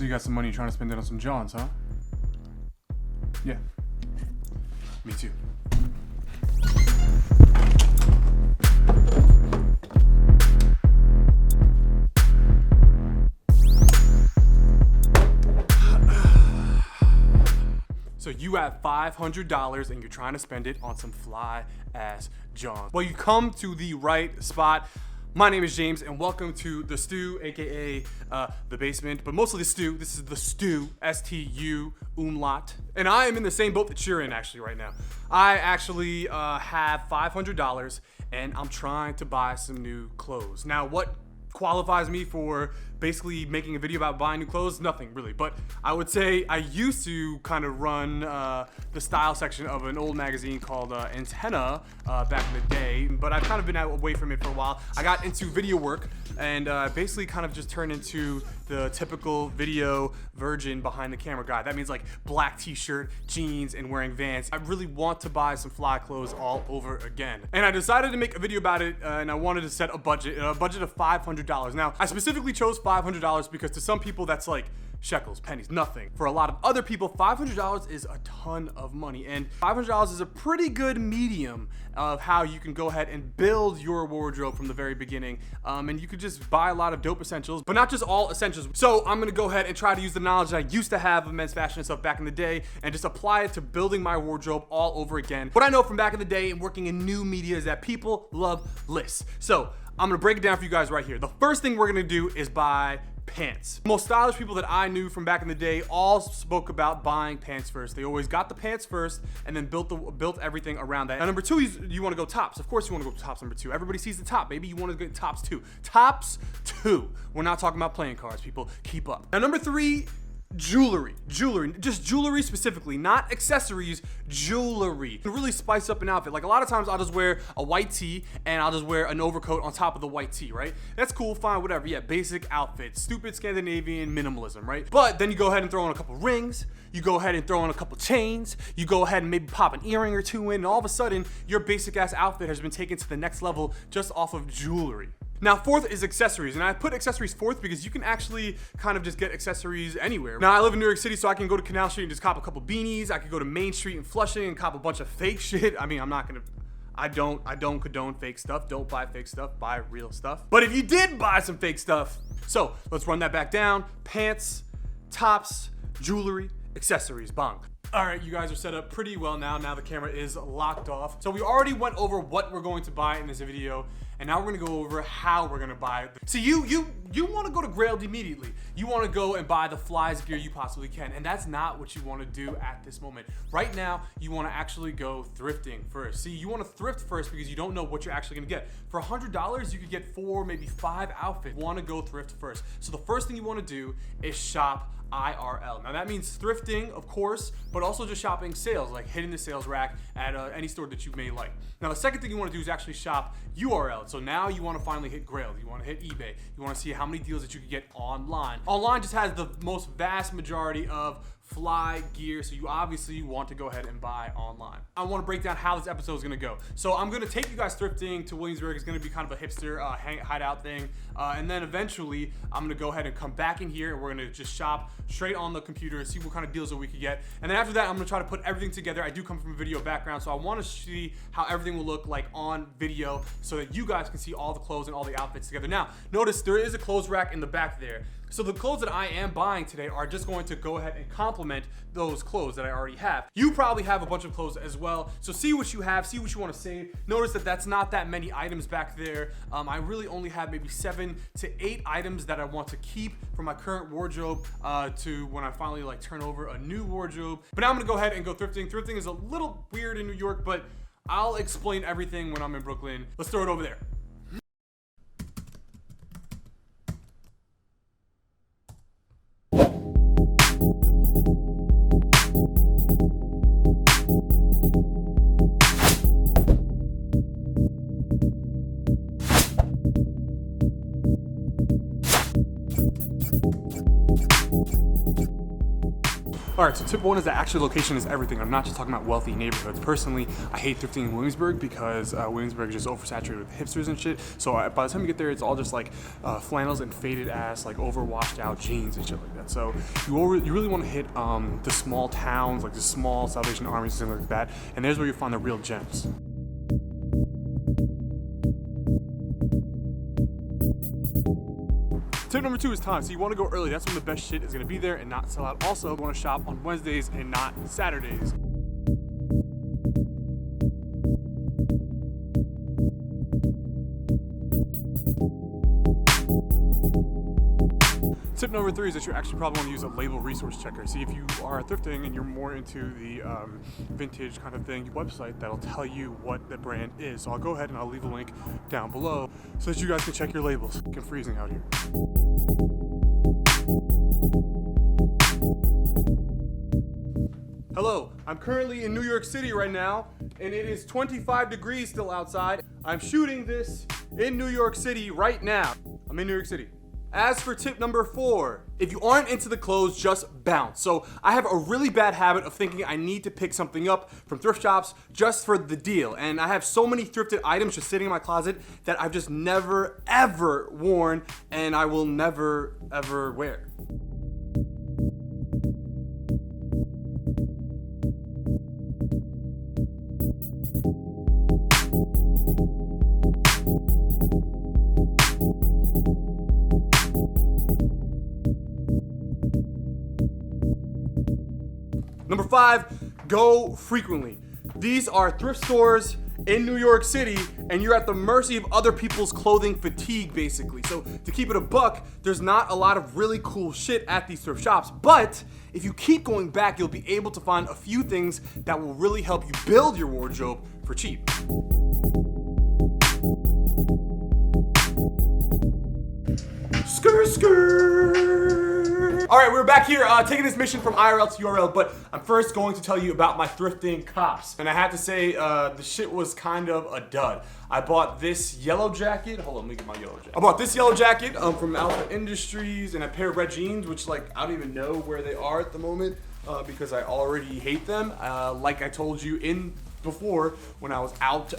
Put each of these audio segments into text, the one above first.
So you got some money you're trying to spend it on some Johns, huh? Yeah. Me too. So you have $500 and you're trying to spend it on some fly ass Johns. Well, you come to the right spot. My name is James and welcome to The Stew, aka The Basement, but mostly The Stew. This is The Stew, S-T-U, umlaut. And I am in the same boat that you're in actually right now. I actually have $500 and I'm trying to buy some new clothes. Now, what qualifies me for basically making a video about buying new clothes? Nothing really, but I would say I used to kind of run the style section of an old magazine called Antenna back in the day, but I've kind of been away from it for a while. I got into video work and basically kind of just turned into the typical video virgin behind the camera guy. That means like black t-shirt, jeans, and wearing Vans. I really want to buy some fly clothes all over again. And I decided to make a video about it and I wanted to set a budget of $500. Now, I specifically chose $500 because to some people that's like shekels, pennies, nothing. For a lot of other people, $500 is a ton of money, and $500 is a pretty good medium of how you can go ahead and build your wardrobe from the very beginning. And you could just buy a lot of dope essentials, but not just all essentials. So I'm gonna go ahead and try to use the knowledge that I used to have of men's fashion and stuff back in the day and just apply it to building my wardrobe all over again. What I know from back in the day and working in new media is that people love lists. So I'm gonna break it down for you guys right here. The first thing we're gonna do is buy pants. Most stylish people that I knew from back in the day all spoke about buying pants first. They always got the pants first and then built everything around that. Now, number two is you want to go tops. Of course you want to go tops number two. Everybody sees the top. Maybe you want to get tops two. Tops two. We're not talking about playing cards, people. Keep up. Now, number three, jewelry, just jewelry specifically, not accessories, jewelry. To really spice up an outfit. Like a lot of times I'll just wear a white tee and I'll just wear an overcoat on top of the white tee, right? That's cool, fine, whatever. Yeah, basic outfit, stupid Scandinavian minimalism, right? But then you go ahead and throw on a couple rings, you go ahead and throw on a couple chains, you go ahead and maybe pop an earring or two in, and all of a sudden your basic ass outfit has been taken to the next level just off of jewelry. Now, fourth is accessories, and I put accessories fourth because you can actually kind of just get accessories anywhere. Now, I live in New York City, so I can go to Canal Street and just cop a couple beanies. I could go to Main Street in Flushing and cop a bunch of fake shit. I mean, I don't condone fake stuff. Don't buy fake stuff, buy real stuff. But if you did buy some fake stuff, so let's run that back down. Pants, tops, jewelry, accessories, bang. All right, you guys are set up pretty well now. Now the camera is locked off. So we already went over what we're going to buy in this video, and now we're gonna go over how we're gonna buy it. So you want to go to Grailed immediately. You want to go and buy the flies gear you possibly can, and that's not what you want to do at this moment. Right now, you want to actually go thrifting first. See, you want to thrift first because you don't know what you're actually gonna get. For $100, you could get 4, maybe 5 outfits. You want to go thrift first. So the first thing you want to do is shop IRL. Now that means thrifting, of course, but also just shopping sales, like hitting the sales rack at any store that you may like. Now the second thing you want to do is actually shop URL. So now you want to finally hit Grailed. You want to hit eBay. You want to see how many deals that you can get online. Online just has the most vast majority of fly gear, so you obviously want to go ahead and buy online. I want to break down how this episode is going to go. So I'm going to take you guys thrifting to Williamsburg. It's going to be kind of a hipster hideout thing, and then eventually I'm going to go ahead and come back in here and we're going to just shop straight on the computer and see what kind of deals that we could get. And then after that, I'm going to try to put everything together. I do come from a video background, so I want to see how everything will look like on video so that you guys can see all the clothes and all the outfits together. Now, notice there is a clothes rack in the back there. So the clothes that I am buying today are just going to go ahead and complement those clothes that I already have. You probably have a bunch of clothes as well. So see what you have, see what you want to save. Notice that that's not that many items back there. I really only have maybe 7 to 8 items that I want to keep from my current wardrobe to when I finally like turn over a new wardrobe. But now I'm gonna go ahead and go thrifting. Thrifting is a little weird in New York, but I'll explain everything when I'm in Brooklyn. Let's throw it over there. All right, so tip one is that actually location is everything. I'm not just talking about wealthy neighborhoods. Personally, I hate thrifting in Williamsburg because Williamsburg is just oversaturated with hipsters and shit. So by the time you get there, it's all just like flannels and faded ass, like overwashed out jeans and shit like that. So you really want to hit the small towns, like the small Salvation Armies and things like that. And there's where you find the real gems. Tip number 2 is time. So you want to go early. That's when the best shit is going to be there and not sell out. Also, you want to shop on Wednesdays and not Saturdays. Tip number 3 is that you actually probably want to use a label resource checker. See, if you are thrifting and you're more into the vintage kind of thing, website that'll tell you what the brand is. So I'll go ahead and I'll leave a link down below so that you guys can check your labels. It's fucking freezing out here. Hello, I'm currently in New York City right now, and it is 25 degrees still outside. I'm shooting this in New York City right now. I'm in New York City. As for tip number 4, if you aren't into the clothes, just bounce. So I have a really bad habit of thinking I need to pick something up from thrift shops just for the deal. And I have so many thrifted items just sitting in my closet that I've just never, ever worn, and I will never, ever wear. Number 5, go frequently. These are thrift stores in New York City, and you're at the mercy of other people's clothing fatigue, basically. So to keep it a buck, there's not a lot of really cool shit at these thrift shops, but if you keep going back, you'll be able to find a few things that will really help you build your wardrobe for cheap. Skr, skr. All right, we're back here taking this mission from IRL to URL, but I'm first going to tell you about my thrifting cops. And I have to say, the shit was kind of a dud. I bought this yellow jacket. Hold on, let me get my yellow jacket. I bought this yellow jacket from Alpha Industries and a pair of red jeans, which like I don't even know where they are at the moment because I already hate them. Like I told you before when I was out.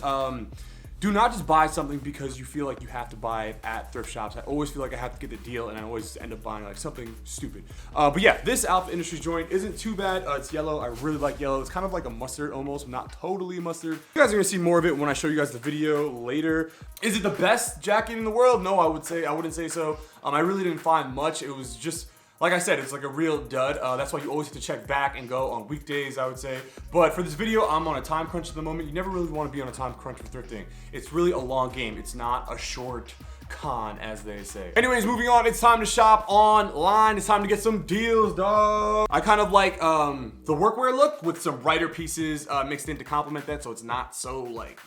Do not just buy something because you feel like you have to buy it at thrift shops. I always feel like I have to get the deal, and I always end up buying like something stupid. But yeah, this Alpha Industries joint isn't too bad. It's yellow. I really like yellow. It's kind of like a mustard almost, not totally mustard. You guys are gonna see more of it when I show you guys the video later. Is it the best jacket in the world? No, I wouldn't say so. I really didn't find much. It was just, like I said, it's like a real dud. That's why you always have to check back and go on weekdays, I would say. But for this video, I'm on a time crunch at the moment. You never really want to be on a time crunch for thrifting. It's really a long game. It's not a short con, as they say. Anyways, moving on, it's time to shop online. It's time to get some deals, dog. I kind of like the workwear look with some brighter pieces mixed in to complement that, so it's not so like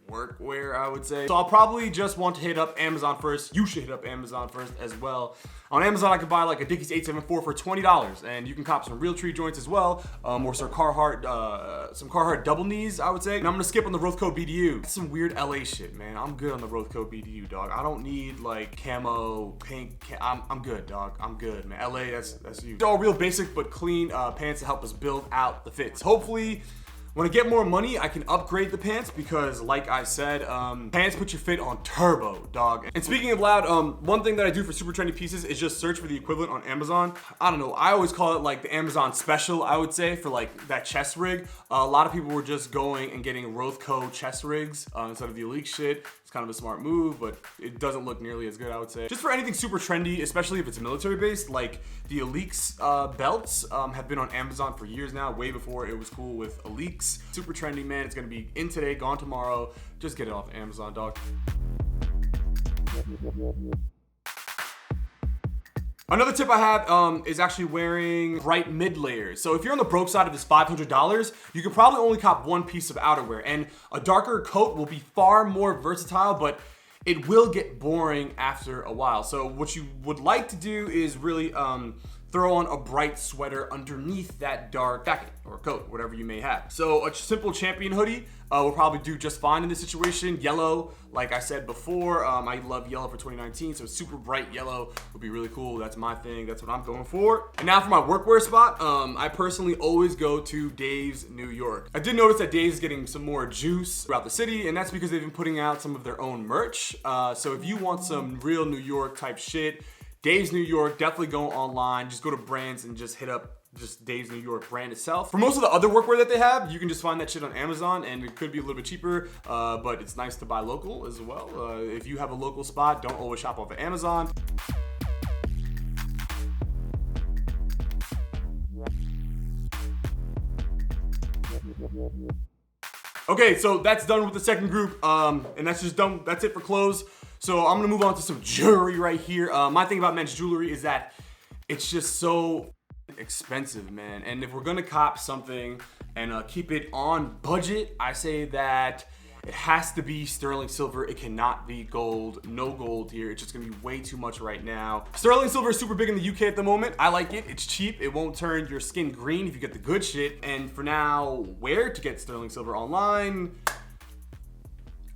workwear, I would say. So I'll probably just want to hit up Amazon first. You should hit up Amazon first as well. On Amazon, I could buy like a Dickies 874 for $20, and you can cop some Realtree joints as well, or some Carhartt double knees, I would say. And I'm gonna skip on the Rothko BDU. That's some weird LA shit, man. I'm good on the Rothko BDU, dog. I don't need like camo, pink. I'm good, dog. I'm good, man. LA, that's you. All real basic but clean pants to help us build out the fits. Hopefully, when I get more money, I can upgrade the pants because, like I said, pants put your fit on turbo, dog. And speaking of loud, one thing that I do for super trendy pieces is just search for the equivalent on Amazon. I don't know, I always call it like the Amazon special, I would say, for like that chest rig. A lot of people were just going and getting Rothko chest rigs instead of the Elite shit. It's kind of a smart move, but it doesn't look nearly as good, I would say. Just for anything super trendy, especially if it's military based, like the Elites belts have been on Amazon for years now, way before it was cool with Elites. Super trendy, man. It's gonna be in today, gone tomorrow. Just get it off Amazon, dog. Another tip I have is actually wearing bright mid layers. So if you're on the broke side of this $500, you can probably only cop one piece of outerwear, and a darker coat will be far more versatile, but it will get boring after a while. So what you would like to do is really throw on a bright sweater underneath that dark jacket or coat, whatever you may have. So a simple Champion hoodie will probably do just fine in this situation. Yellow, like I said before, I love yellow for 2019, so super bright yellow would be really cool. That's my thing. That's what I'm going for. And now for my workwear spot, I personally always go to Dave's New York. I did notice that Dave's is getting some more juice throughout the city, and that's because they've been putting out some of their own merch. So if you want some real New York type shit, Dave's New York, definitely go online. Just go to brands and just hit up just Dave's New York brand itself. For most of the other workwear that they have, you can just find that shit on Amazon, and it could be a little bit cheaper, but it's nice to buy local as well. If you have a local spot, don't always shop off of Amazon. Okay, so that's done with the second group, and that's just done. That's it for clothes. So I'm gonna move on to some jewelry right here. My thing about men's jewelry is that it's just so expensive, man. And if we're gonna cop something and keep it on budget, I say that it has to be sterling silver. It cannot be gold. No gold here. It's just gonna be way too much right now. Sterling silver is super big in the UK at the moment. I like it. It's cheap. It won't turn your skin green if you get the good shit. And for now, where to get sterling silver online?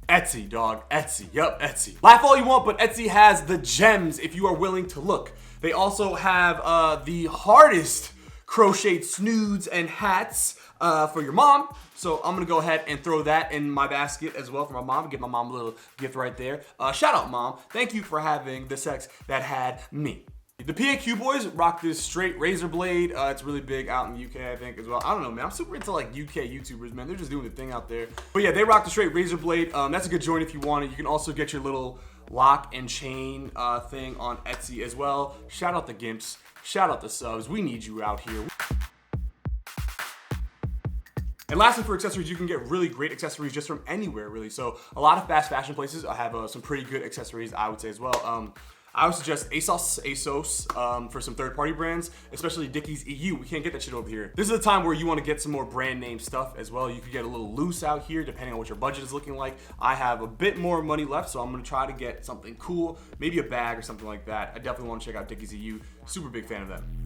Etsy, dog. Etsy. Yup, Etsy. Laugh all you want, but Etsy has the gems if you are willing to look. They also have the hardest crocheted snoods and hats for your mom. So I'm gonna go ahead and throw that in my basket as well for my mom. Give my mom a little gift right there. Shout out, Mom. Thank you for having the sex that had me. The PAQ boys rock this straight razor blade. It's really big out in the UK, I think, as well. I don't know, man. I'm super into like UK YouTubers, man. They're just doing the thing out there. But yeah, they rock the straight razor blade. That's a good joint if you want it. You can also get your little lock and chain thing on Etsy as well. Shout out the Gimps. Shout out the subs. We need you out here. And lastly, for accessories, you can get really great accessories just from anywhere, really. So a lot of fast fashion places have some pretty good accessories, I would say as well. I would suggest ASOS for some third-party brands, especially Dickies EU. We can't get that shit over here. This is a time where you want to get some more brand name stuff as well. You could get a little loose out here depending on what your budget is looking like. I have a bit more money left, so I'm gonna try to get something cool, maybe a bag or something like that. I definitely want to check out Dickies EU. Super big fan of them.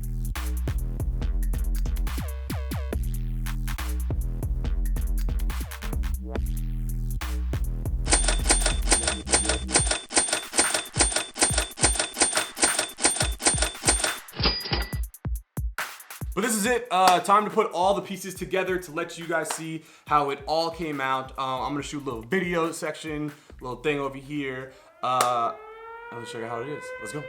But this is it. Time to put all the pieces together to let you guys see how it all came out. I'm gonna shoot a little video section, little thing over here. I'm gonna show you how it is. Let's go.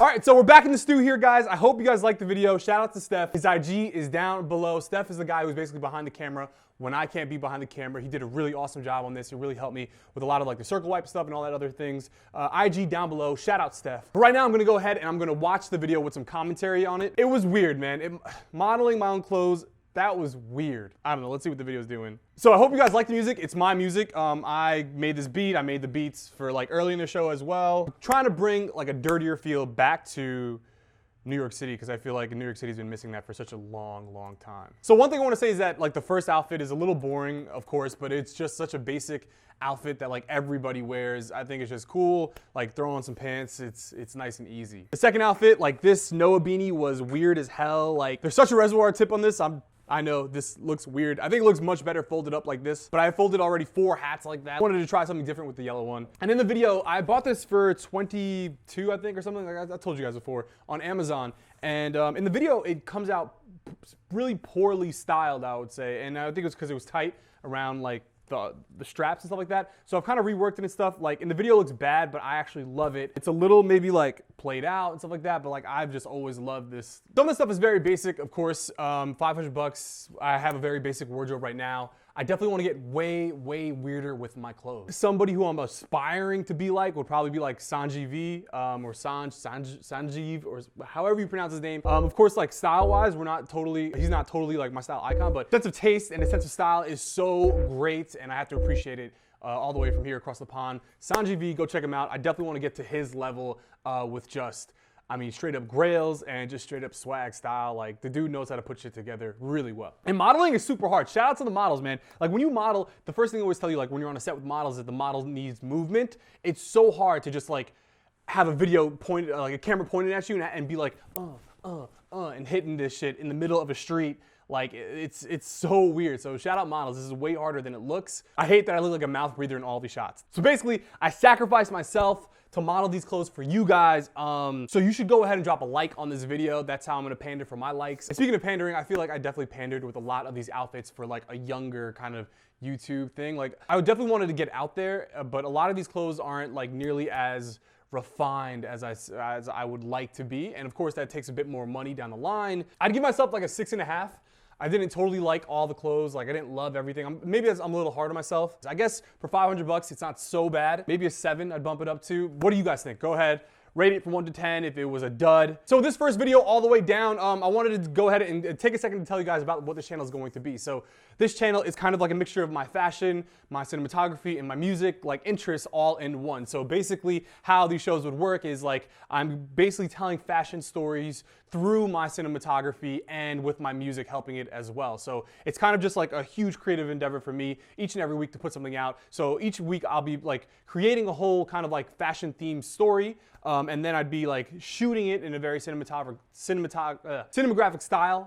All right, so we're back in the stew here, guys. I hope you guys liked the video. Shout out to Steph. His IG is down below. Steph is the guy who's basically behind the camera when I can't be behind the camera. He did a really awesome job on this. He really helped me with a lot of like the circle wipe stuff and all that other things. IG down below. Shout out Steph. But right now I'm gonna go ahead and I'm gonna watch the video with some commentary on it. It was weird, man. Modeling my own clothes That was weird. I don't know. Let's see what the video's doing. So I hope you guys like the music. It's my music. I made this beat. I made the beats for like early in the show as well. I'm trying to bring like a dirtier feel back to New York City, because I feel like New York City's been missing that for such a long time. So one thing I want to say is that like the first outfit is a little boring, of course, but it's just such a basic outfit that like everybody wears. I think it's just cool. Like throw on some pants, it's nice and easy. The second outfit, like this Noah beanie, was weird as hell. Like there's such a reservoir tip on this. I know this looks weird. I think it looks much better folded up like this, but I folded already 4 hats like that. I wanted to try something different with the yellow one. And in the video, I bought this for $22, I think, or something like that. I told you guys before, on Amazon. And in the video, it comes out really poorly styled, I would say. And I think it was because it was tight around like the straps and stuff like that. So I've kind of reworked it and stuff. Like in the video it looks bad, but I actually love it. It's a little maybe like played out and stuff like that, but like I've just always loved this. Some of the stuff is very basic, of course. 500 bucks. I have a very basic wardrobe right now. I definitely want to get way weirder with my clothes. Somebody who I'm aspiring to be like would probably be like Sanjeev, or Sanjeev, or however you pronounce his name. Of course, like style-wise, he's not totally like my style icon, but sense of taste and his sense of style is so great, and I have to appreciate it all the way from here across the pond. Sanjeev, go check him out. I definitely want to get to his level with just, I mean, straight up grails and just straight up swag style. Like the dude knows how to put shit together really well. And modeling is super hard. Shout out to the models, man. Like when you model, the first thing I always tell you, like when you're on a set with models, is that the model needs movement. It's so hard to just like have a video pointed, like a camera pointed at you and be like, and hitting this shit in the middle of a street. Like it's so weird. So shout out models. This is way harder than it looks. I hate that I look like a mouth breather in all these shots. So basically, I sacrificed myself to model these clothes for you guys. So you should go ahead and drop a like on this video. That's how I'm gonna pander for my likes. And speaking of pandering, I feel like I definitely pandered with a lot of these outfits for like a younger kind of YouTube thing. Like I would definitely wanted to get out there, but a lot of these clothes aren't like nearly as refined as I would like to be. And of course that takes a bit more money down the line. I'd give myself like a 6.5. I didn't totally like all the clothes. Like I didn't love everything. Maybe I'm a little hard on myself. I guess for 500 bucks, it's not so bad. Maybe a 7 I'd bump it up to. What do you guys think? Go ahead. Rate it from 1 to 10 if it was a dud. So this first video all the way down, I wanted to go ahead and take a second to tell you guys about what this channel is going to be. So this channel is kind of like a mixture of my fashion, my cinematography, and my music, like interests all in one. So basically how these shows would work is like I'm basically telling fashion stories through my cinematography and with my music helping it as well. So it's kind of just like a huge creative endeavor for me each and every week to put something out. So each week I'll be like creating a whole kind of like fashion themed story. And then I'd be like shooting it in a very cinematographic style,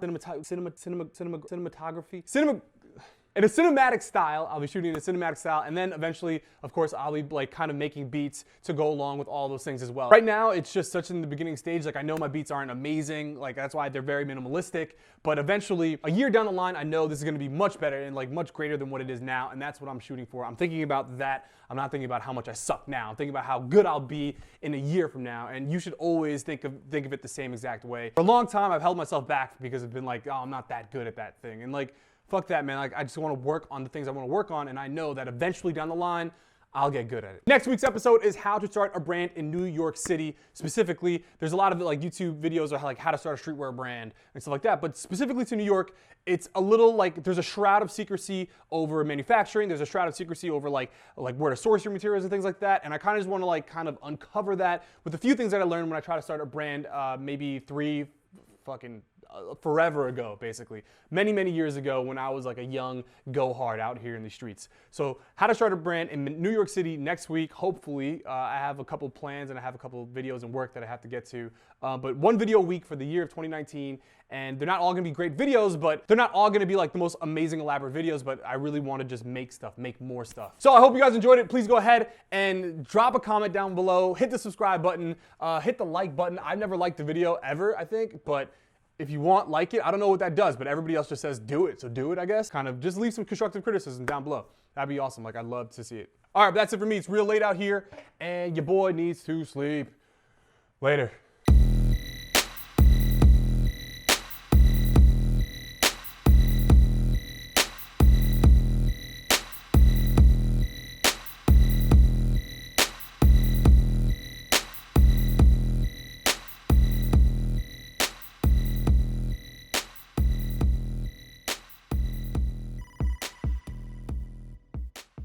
in a cinematic style. I'll be shooting in a cinematic style, and then eventually, of course, I'll be like kind of making beats to go along with all those things as well. Right now, it's just such in the beginning stage. Like I know my beats aren't amazing, like that's why they're very minimalistic, but eventually, a year down the line, I know this is gonna be much better and like much greater than what it is now, and that's what I'm shooting for. I'm thinking about that. I'm not thinking about how much I suck now. I'm thinking about how good I'll be in a year from now, and you should always think of it the same exact way. For a long time, I've held myself back because I've been like, oh, I'm not that good at that thing, and like, fuck that, man. Like, I just want to work on the things I want to work on, and I know that eventually down the line, I'll get good at it. Next week's episode is how to start a brand in New York City. Specifically, there's a lot of like YouTube videos of like how to start a streetwear brand and stuff like that, but specifically to New York, it's a little like there's a shroud of secrecy over manufacturing. There's a shroud of secrecy over like where to source your materials and things like that. And I kind of just want to like kind of uncover that with a few things that I learned when I try to start a brand maybe forever ago, basically. Many years ago when I was like a young go-hard out here in the streets. So how to start a brand in New York City next week, hopefully. I have a couple plans and I have a couple videos and work that I have to get to. But 1 video a week for the year of 2019. And they're not all gonna be great videos, but they're not all gonna be like the most amazing elaborate videos, but I really wanna just make stuff, make more stuff. So I hope you guys enjoyed it. Please go ahead and drop a comment down below, hit the subscribe button, hit the like button. I've never liked the video ever, I think, but if you want, like it. I don't know what that does, but everybody else just says do it, so do it, I guess. Kind of just leave some constructive criticism down below. That'd be awesome. Like, I'd love to see it. All right, but that's it for me. It's real late out here, and your boy needs to sleep. Later.